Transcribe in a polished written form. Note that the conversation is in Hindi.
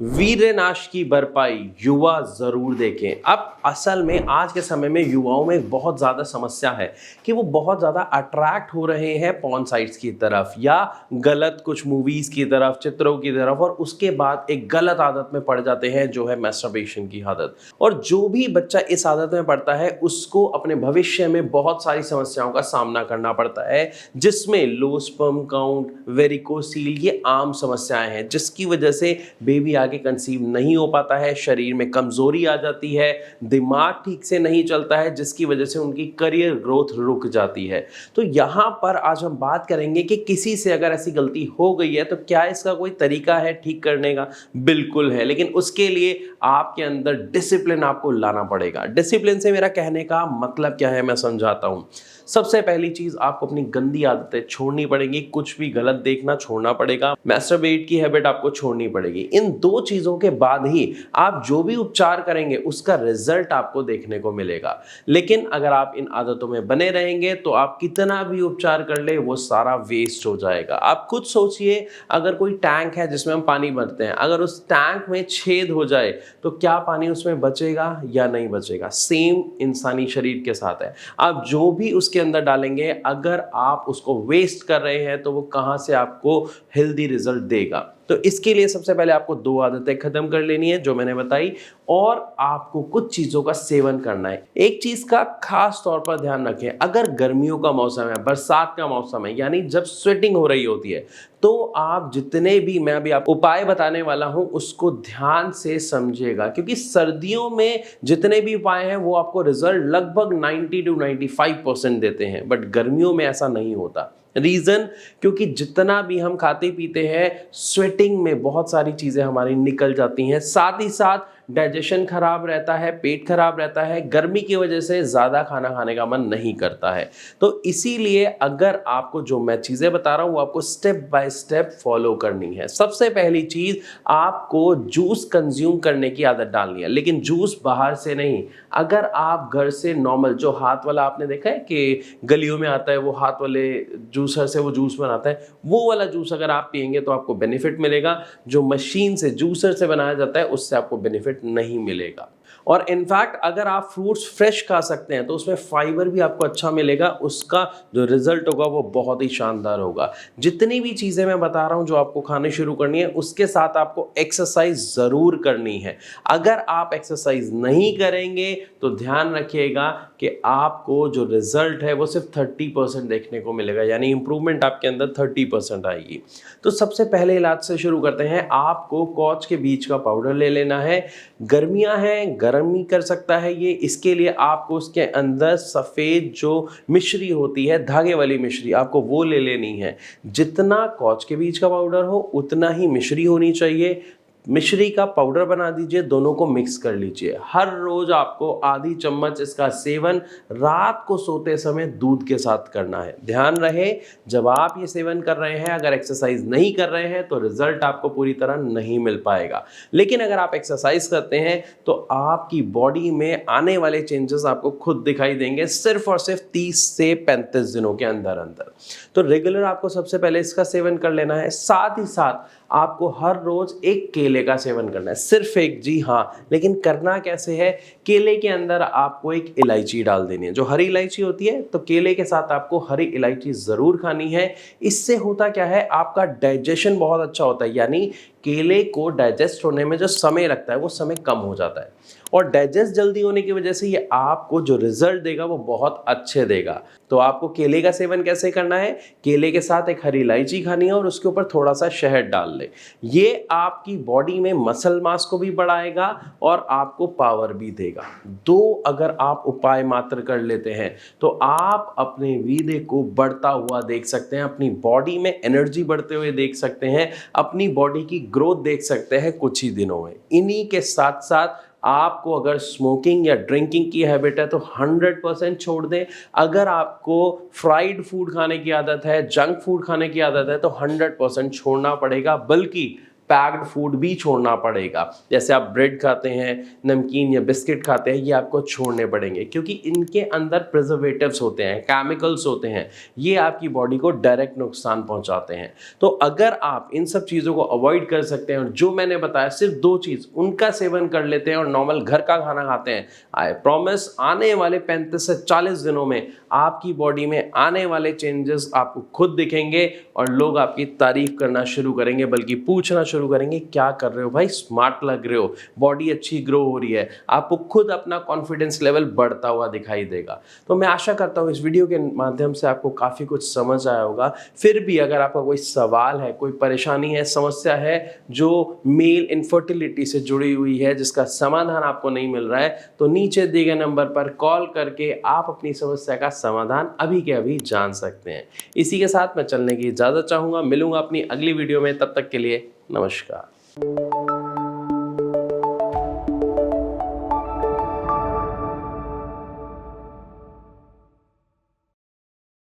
वीरनाश की भरपाई युवा जरूर देखें। अब असल में आज के समय में युवाओं में एक बहुत ज़्यादा समस्या है कि वो बहुत ज़्यादा अट्रैक्ट हो रहे हैं पॉर्न साइट्स की तरफ या गलत कुछ मूवीज़ की तरफ, चित्रों की तरफ, और उसके बाद एक गलत आदत में पड़ जाते हैं जो है मैस्टरबेशन की आदत। और जो भी बच्चा इस आदत में पड़ता है उसको अपने भविष्य में बहुत सारी समस्याओं का सामना करना पड़ता है, जिसमें लो स्पर्म काउंट, वेरिकोसील, ये आम समस्याएं हैं जिसकी वजह से बेबी आगे कंसीव नहीं हो पाता है, शरीर में कमजोरी आ जाती है, दिमाग ठीक से नहीं चलता है, जिसकी वजह से उनकी करियर ग्रोथ रुक जाती है। तो यहाँ पर आज हम बात करेंगे कि किसी से अगर ऐसी गलती हो गई है तो क्या इसका कोई तरीका है ठीक करने का? बिल्कुल है, लेकिन उसके लिए आपके अंदर डिसिप्लिन आपको लाना पड़ेगा। डिसिप्लिन से मेरा कहने का मतलब क्या है मैं समझाता हूँ। सबसे पहली चीज, आपको अपनी गंदी आदतें छोड़नी पड़ेंगी, कुछ भी गलत देखना छोड़ना पड़ेगा, मैस्टरबेट की हैबिट आपको छोड़नी पड़ेगी। इन दो चीजों के बाद ही आप जो भी उपचार करेंगे उसका रिजल्ट आपको देखने को मिलेगा। लेकिन अगर आप इन आदतों में बने रहेंगे तो आप कितना भी उपचार कर ले वो सारा वेस्ट हो जाएगा। आप खुद सोचिए, अगर कोई टैंक है जिसमें हम पानी भरते हैं, अगर उस टैंक में छेद हो जाए तो क्या पानी उसमें बचेगा या नहीं बचेगा? सेम इंसानी शरीर के साथ है। आप जो भी उसके अंदर डालेंगे, अगर आप उसको वेस्ट कर रहे हैं तो वो कहां से आपको हेल्दी रिजल्ट देगा? तो इसके लिए सबसे पहले आपको दो आदतें खत्म कर लेनी है जो मैंने बताई, और आपको कुछ चीजों का सेवन करना है। एक चीज का खास तौर पर ध्यान रखें, अगर गर्मियों का मौसम है, बरसात का मौसम है, यानी जब स्वेटिंग हो रही होती है, तो आप जितने भी मैं अभी आपको उपाय बताने वाला हूं उसको ध्यान से समझिएगा, क्योंकि सर्दियों में जितने भी उपाय हैं वो आपको रिजल्ट लगभग 90 to 95% देते हैं, बट गर्मियों में ऐसा नहीं होता। रीजन, क्योंकि जितना भी हम खाते पीते हैं, स्वेटिंग में बहुत सारी चीजें हमारी निकल जाती हैं, साथ ही साथ डाइजेशन खराब रहता है, पेट खराब रहता है, गर्मी की वजह से ज्यादा खाना खाने का मन नहीं करता है। तो इसीलिए अगर आपको जो मैं चीजें बता रहा हूं वो आपको स्टेप बाय स्टेप फॉलो करनी है। सबसे पहली चीज, आपको जूस कंज्यूम करने की आदत डालनी है, लेकिन जूस बाहर से नहीं। अगर आप घर से नॉर्मल जो हाथ वाला, आपने देखा है कि गलियों में आता है वो हाथ वाले जूसर से वो जूस बनाता है, वो वाला जूस अगर आप पियेंगे तो आपको बेनिफिट मिलेगा। जो मशीन से, जूसर से बनाया जाता है, उससे आपको बेनिफिट नहीं मिलेगा। और इनफैक्ट अगर आप फ्रूट्स फ्रेश खा सकते हैं तो उसमें फाइबर भी आपको अच्छा मिलेगा, उसका जो रिजल्ट होगा वो बहुत ही शानदार होगा। जितनी भी चीजें मैं बता रहा हूं जो आपको खाने शुरू करनी है, उसके साथ आपको एक्सरसाइज जरूर करनी है। अगर आप एक्सरसाइज नहीं करेंगे तो ध्यान रखिएगा कि आपको जो रिजल्ट है वो सिर्फ 30% देखने को मिलेगा, यानी इंप्रूवमेंट आपके अंदर 30% आएगी। तो सबसे पहले इलाज से शुरू करते हैं। आपको कॉच के बीज का पाउडर ले लेना है। गर्मियां हैं, गर्मी कर सकता है ये, इसके लिए आपको उसके अंदर सफ़ेद जो मिश्री होती है, धागे वाली मिश्री, आपको वो ले लेनी है। जितना कॉच के बीज का पाउडर हो उतना ही मिश्री होनी चाहिए। मिश्री का पाउडर बना दीजिए, दोनों को मिक्स कर लीजिए। हर रोज आपको आधी चम्मच इसका सेवन रात को सोते समय दूध के साथ करना है। ध्यान रहे, जब आप ये सेवन कर रहे हैं, अगर एक्सरसाइज नहीं कर रहे हैं तो रिजल्ट आपको पूरी तरह नहीं मिल पाएगा। लेकिन अगर आप एक्सरसाइज करते हैं तो आपकी बॉडी में आने वाले चेंजेस आपको खुद दिखाई देंगे, सिर्फ और सिर्फ 30 से 35 दिनों के अंदर अंदर। तो रेगुलर आपको सबसे पहले इसका सेवन कर लेना है। साथ ही साथ आपको हर रोज एक केले का सेवन करना है, सिर्फ एक, जी हाँ। लेकिन करना कैसे है? केले के अंदर आपको एक इलायची डाल देनी है, जो हरी इलायची होती है। तो केले के साथ आपको हरी इलायची जरूर खानी है। इससे होता क्या है, आपका डाइजेशन बहुत अच्छा होता है, यानी केले को डाइजेस्ट होने में जो समय लगता है वो समय कम हो जाता है, और डाइजेस्ट जल्दी होने की वजह से ये आपको जो रिजल्ट देगा वो बहुत अच्छे देगा। तो आपको केले का सेवन कैसे करना है? केले के साथ एक हरी इलायची खानी है और उसके ऊपर थोड़ा सा शहद डाल ले। ये आपकी बॉडी में मसल मास को भी बढ़ाएगा और आपको पावर भी देगा। दो अगर आप उपाय मात्र कर लेते हैं तो आप अपने वीर्य को बढ़ता हुआ देख सकते हैं, अपनी बॉडी में एनर्जी बढ़ते हुए देख सकते हैं, अपनी बॉडी की ग्रोथ देख सकते हैं कुछ ही दिनों में। इन्हीं के साथ साथ आपको अगर स्मोकिंग या ड्रिंकिंग की हैबिट है तो 100% छोड़ दें। अगर आपको फ्राइड फूड खाने की आदत है, जंक फूड खाने की आदत है, तो 100% छोड़ना पड़ेगा। बल्कि पैक्ड फूड भी छोड़ना पड़ेगा। जैसे आप ब्रेड खाते हैं, नमकीन या बिस्किट खाते हैं, ये आपको छोड़ने पड़ेंगे क्योंकि इनके अंदर प्रिजर्वेटिव्स होते हैं, केमिकल्स होते हैं, ये आपकी बॉडी को डायरेक्ट नुकसान पहुंचाते हैं। तो अगर आप इन सब चीज़ों को अवॉइड कर सकते हैं और जो मैंने बताया सिर्फ 2 चीज़ उनका सेवन कर लेते हैं और नॉर्मल घर का खाना खाते हैं, आई प्रॉमिस आने वाले 35 से 40 दिनों में आपकी बॉडी में आने वाले चेंजेस आपको खुद दिखेंगे और लोग आपकी तारीफ करना शुरू करेंगे, बल्कि पूछना शुरू करेंगे क्या कर रहे हो भाई, स्मार्ट लग रहे हो, बॉडी अच्छी ग्रो हो रही है। आपको खुद अपना कॉन्फिडेंस लेवल बढ़ता हुआ दिखाई देगा। तो मैं आशा करता हूँ इस वीडियो के माध्यम से आपको काफ़ी कुछ समझ आया होगा। फिर भी अगर आपका कोई सवाल है, कोई परेशानी है, समस्या है जो मेल इनफर्टिलिटी से जुड़ी हुई है, जिसका समाधान आपको नहीं मिल रहा है, तो नीचे दिए गए नंबर पर कॉल करके आप अपनी समस्या का समाधान अभी के अभी जान सकते हैं। इसी के साथ मैं चलने की इजाज़त चाहूँगा। मिलूंगा अपनी अगली वीडियो में, तब तक के लिए नमस्कार।